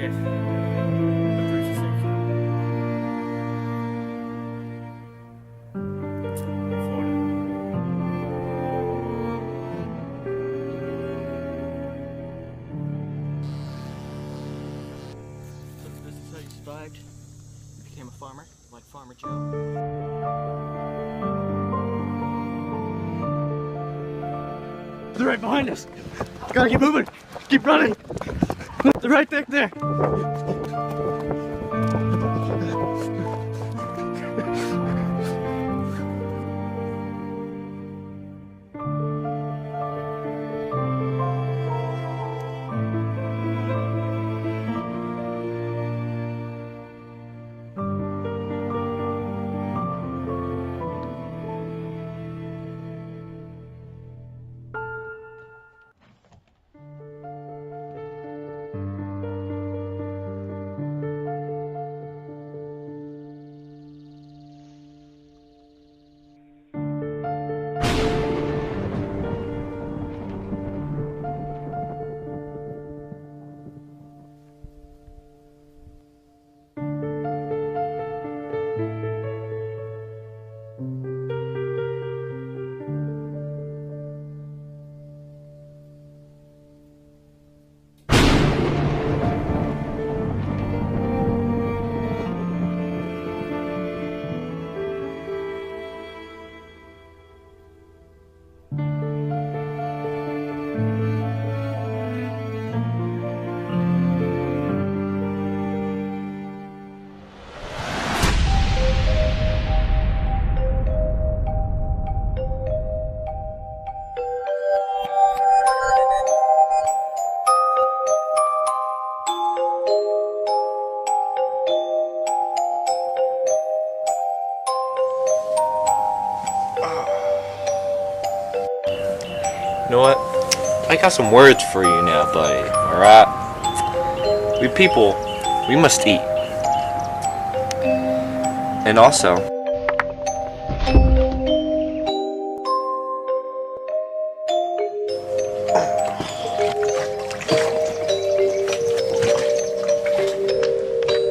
shit. But there's a safety. This is how you survived. You became a farmer, like Farmer Joe. They're right behind us. Gotta keep moving. Keep running. They're right there. You know what? I got some words for you now, buddy. Alright? We people, we must eat. And also,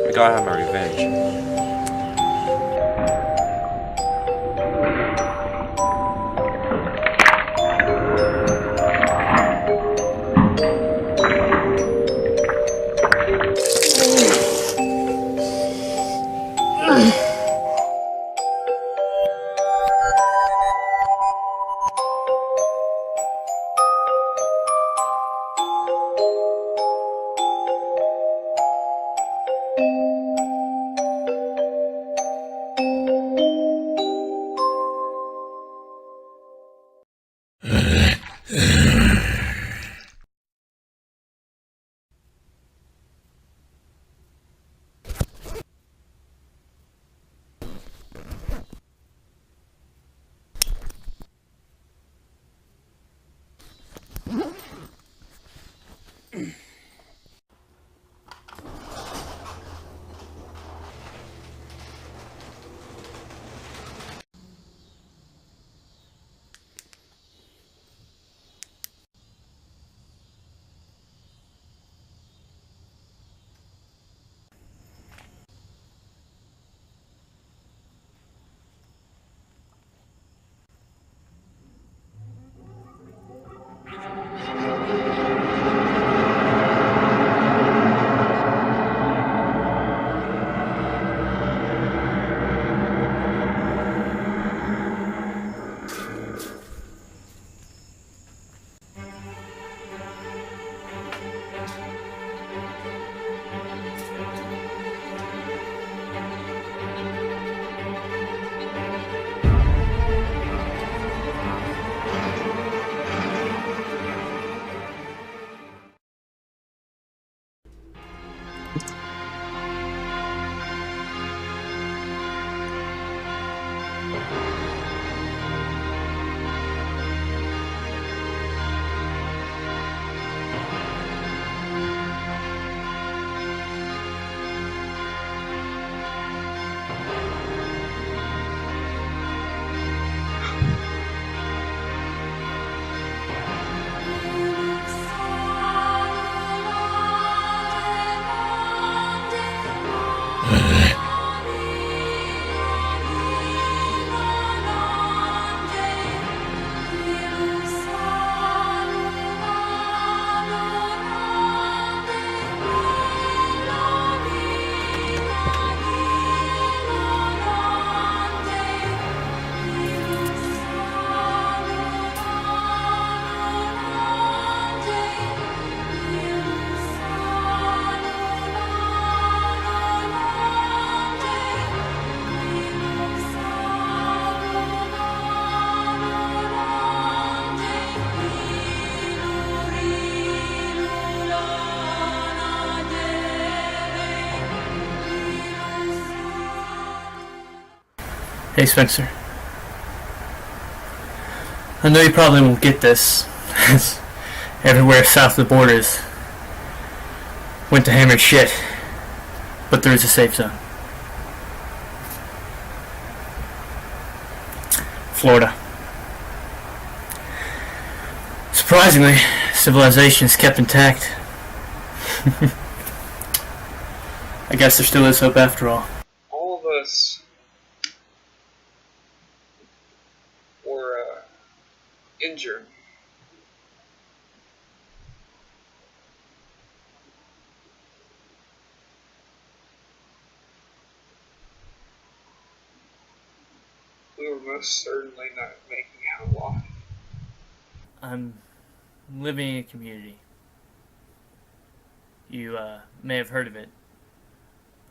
I gotta have my revenge. Hey Spencer, I know you probably won't get this, as everywhere south of the borders went to hammer shit, but there is a safe zone. Florida. Surprisingly, civilization is kept intact. I guess there still is hope after all. All of us were injured. We were most certainly not making out alive. I'm living in a community. You may have heard of it,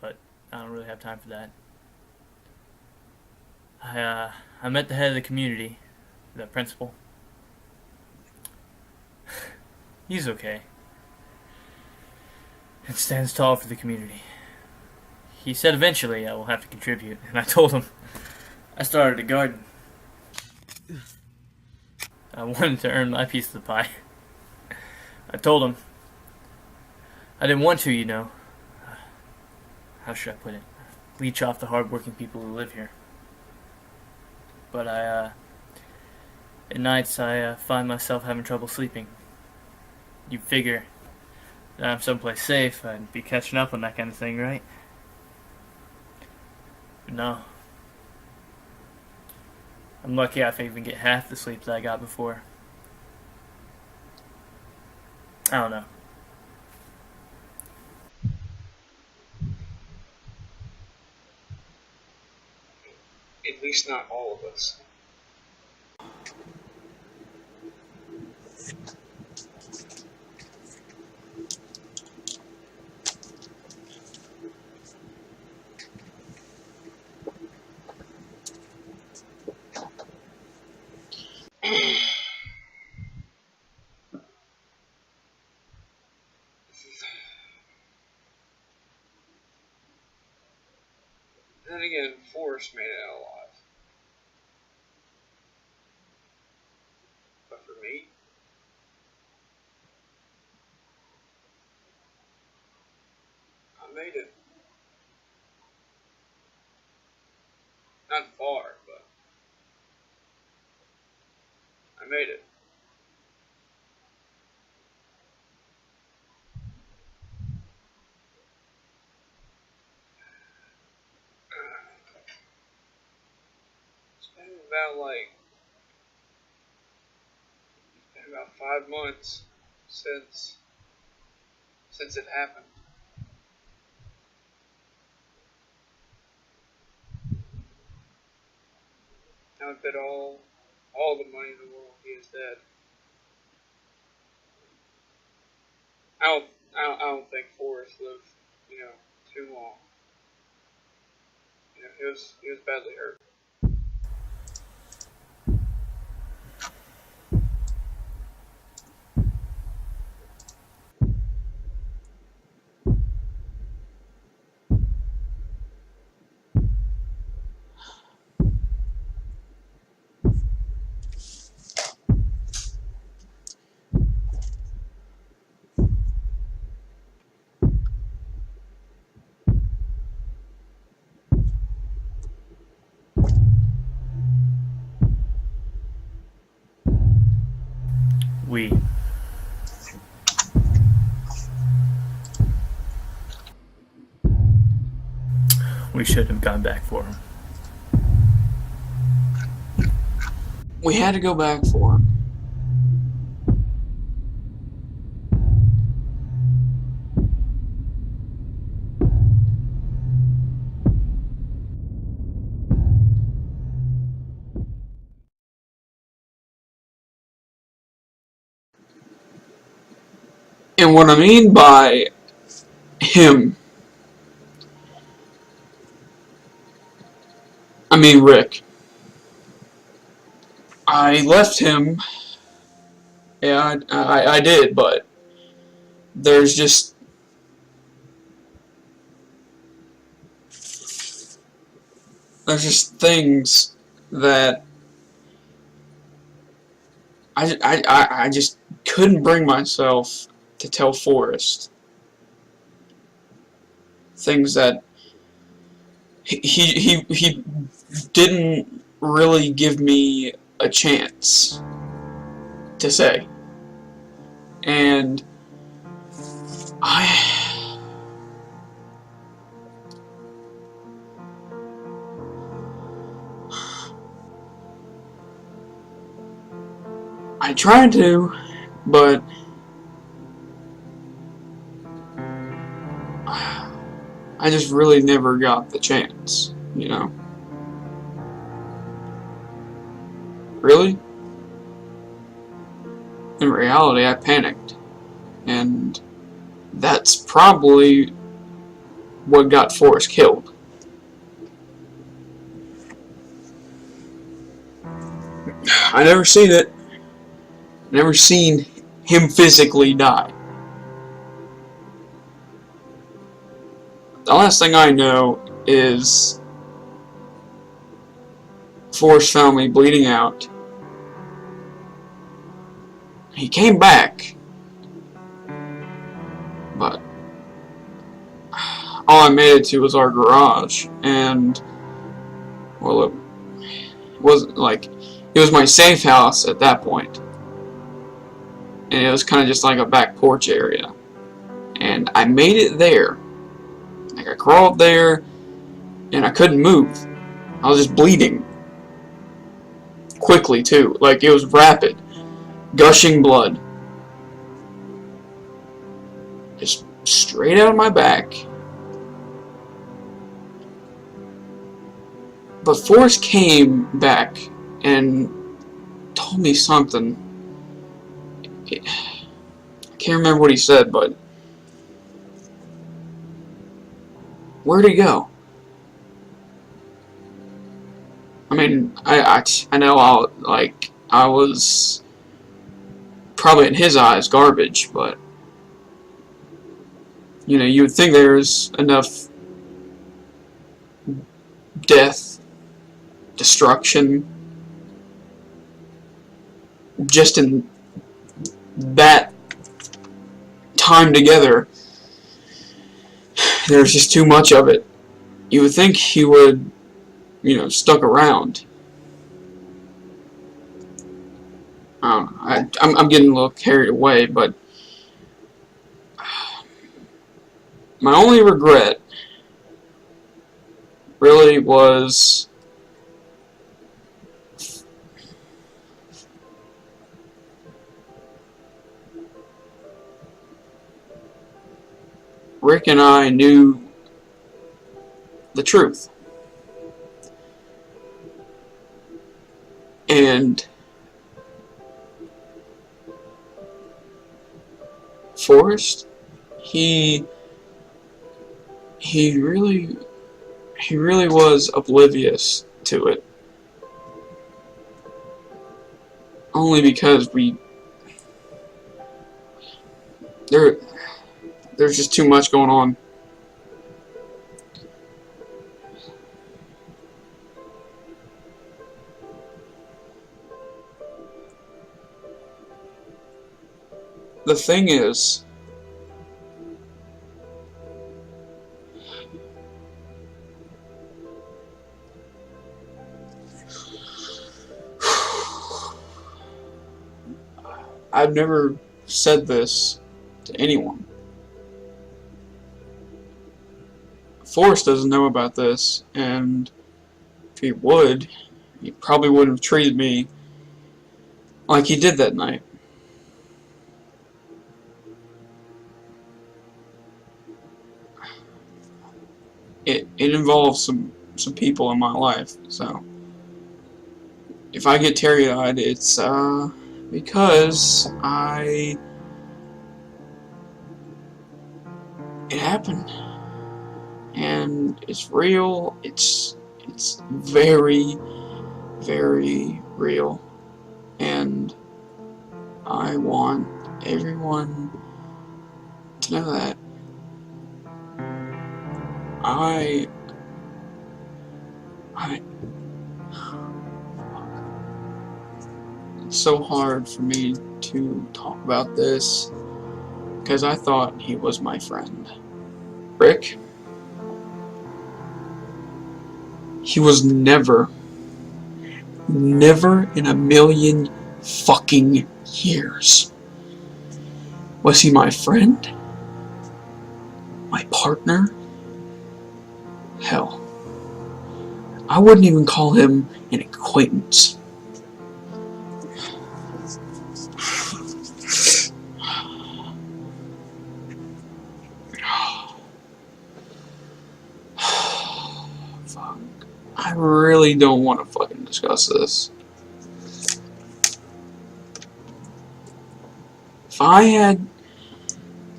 but I don't really have time for that. I met the head of the community, the principal. He's okay. And stands tall for the community. He said eventually I will have to contribute, and I told him I started a garden. I wanted to earn my piece of the pie. I told him I didn't want to, you know. How should I put it? Leech off the hardworking people who live here. But at nights I find myself having trouble sleeping. You'd figure that I'm someplace safe, I'd be catching up on that kind of thing, right? But no. I'm lucky if I even get half the sleep that I got before. I don't know. At least not all of us. Then again, Forrest made it out alive. But for me, I made it. Not far, but I made it. It's been about 5 months since it happened. I would bet all the money in the world he is dead. I don't think Forrest lived, too long. He was badly hurt. We should have gone back for him. We had to go back for him. And what I mean by him, I mean Rick. I left him. Yeah, I did, but there's just there's just things that I just couldn't bring myself to tell Forrest. Things that he didn't really give me a chance to say. And I tried to, but I just really never got the chance, you know? Really? In reality, I panicked. And that's probably what got Forrest killed. I never seen it. Never seen him physically die. The last thing I know is Forrest found me bleeding out. He came back, but all I made it to was our garage, and well, it wasn't like it was my safe house at that point, and it was kind of just like a back porch area, and I made it there. Like I crawled there, and I couldn't move. I was just bleeding quickly too, like it was rapid, gushing blood, just straight out of my back. But Forrest came back and told me something. I can't remember what he said, but where'd he go? I mean, I know I was probably in his eyes garbage, but you know, you would think there's enough death, destruction, just in that time together. There's just too much of it. You would think he would, you know, stuck around. I'm getting a little carried away, but my only regret really was Rick and I knew the truth. And Forrest, he really was oblivious to it. Only because there's just too much going on. The thing is, I've never said this to anyone. Forrest doesn't know about this, and if he would, he probably wouldn't have treated me like he did that night. It involves some people in my life, so if I get teary-eyed, it's because it happened, and it's real. It's very, very real, and I want everyone to know that. I, it's so hard for me to talk about this because I thought he was my friend. Rick, he was never in a million fucking years was he my friend, my partner. Hell, I wouldn't even call him an acquaintance. Fuck. I really don't want to fucking discuss this. If I had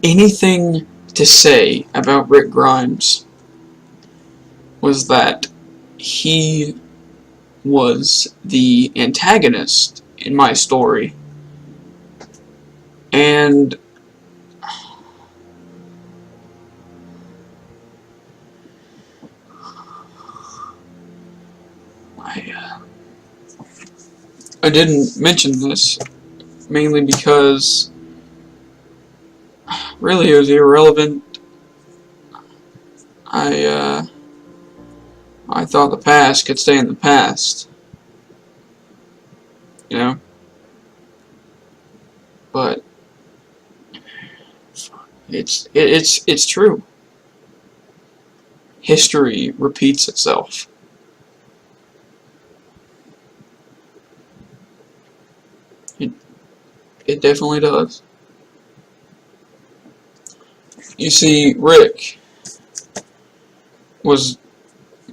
anything to say about Rick Grimes, was that he was the antagonist in my story, and I didn't mention this mainly because really it was irrelevant. I thought the past could stay in the past, you know. But it's true. History repeats itself. It definitely does. You see, Rick was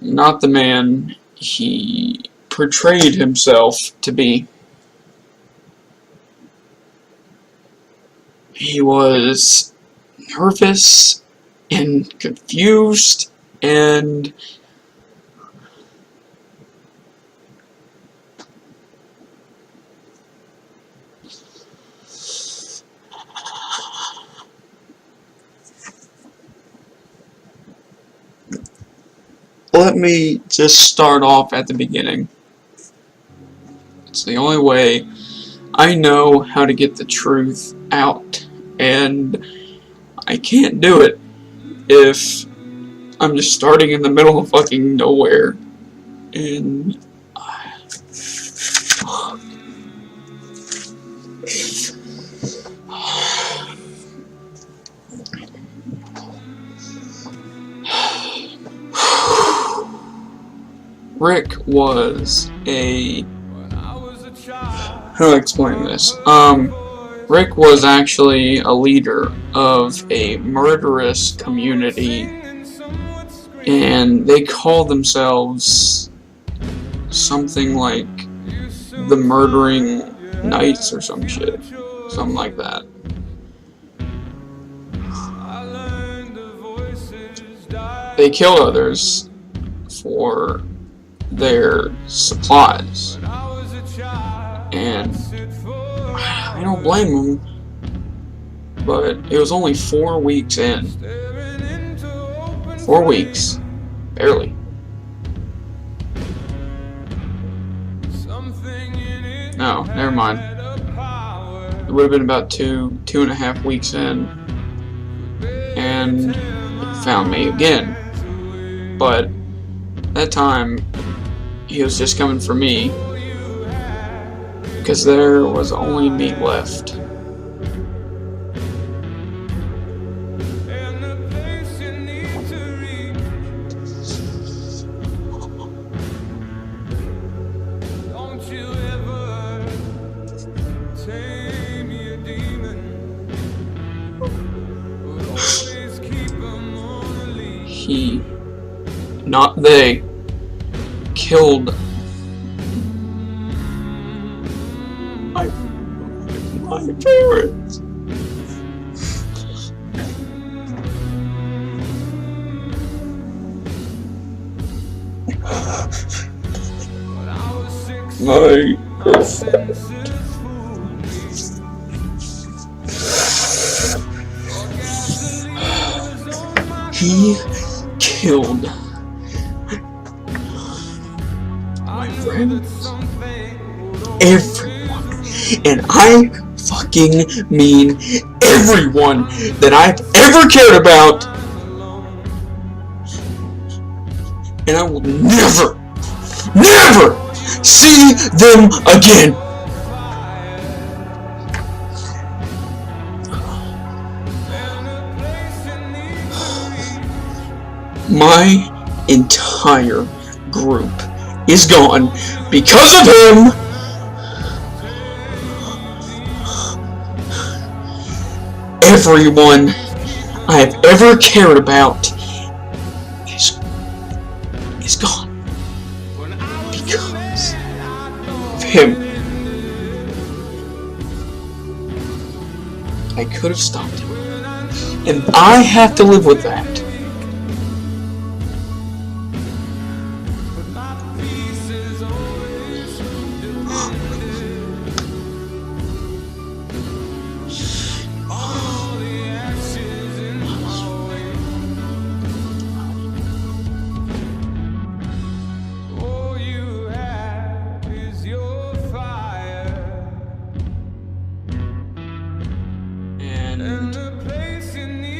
not the man he portrayed himself to be. He was nervous and confused and let me just start off at the beginning. It's the only way I know how to get the truth out, and I can't do it if I'm just starting in the middle of fucking nowhere. And Rick was a... how do I explain this? Rick was actually a leader of a murderous community, and they called themselves something like the Murdering Knights or some shit. Something like that. They killed others for their supplies, and I don't blame them, but it was only 4 weeks in. 4 weeks. Barely. No, never mind. It would have been about 2.5 weeks in, and he found me again. But that time, he was just coming for me, because there was only meat left. He, not they, killed my parents. My girlfriend. He killed my friends, everyone, and I fucking mean everyone that I've ever cared about, and I will never, never see them again. My entire group is gone because of him. Everyone I have ever cared about is gone because of him. I could have stopped him, and I have to live with that.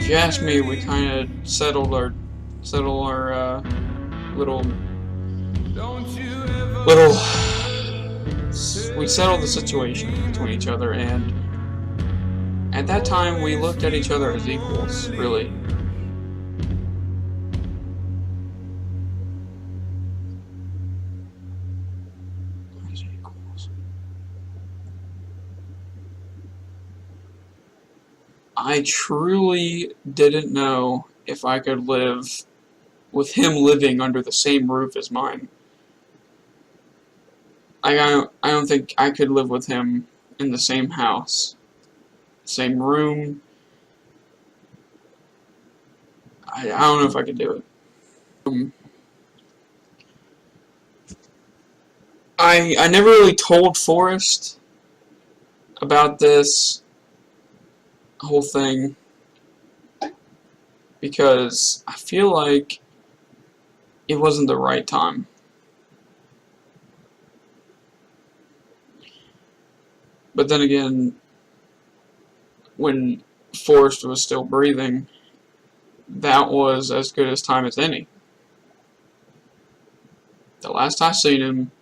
If you ask me, we kind of settled our we settled the situation between each other, and at that time we looked at each other as equals, really. As equals. I truly didn't know if I could live with him living under the same roof as mine. I don't think I could live with him in the same house, same room. I don't know if I could do it. I never really told Forrest about this whole thing because I feel like it wasn't the right time. But then again, when Forrest was still breathing, that was as good as time as any. The last I seen him,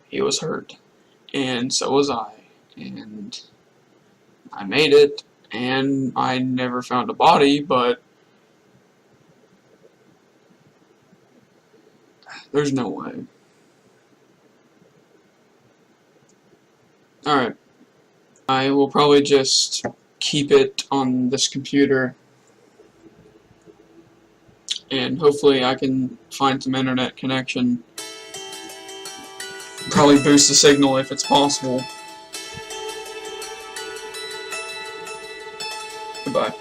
he was hurt, and so was I, and I made it, and I never found a body, but there's no way. Alright, I will probably just keep it on this computer, and hopefully I can find some internet connection. Probably boost the signal if it's possible. Goodbye.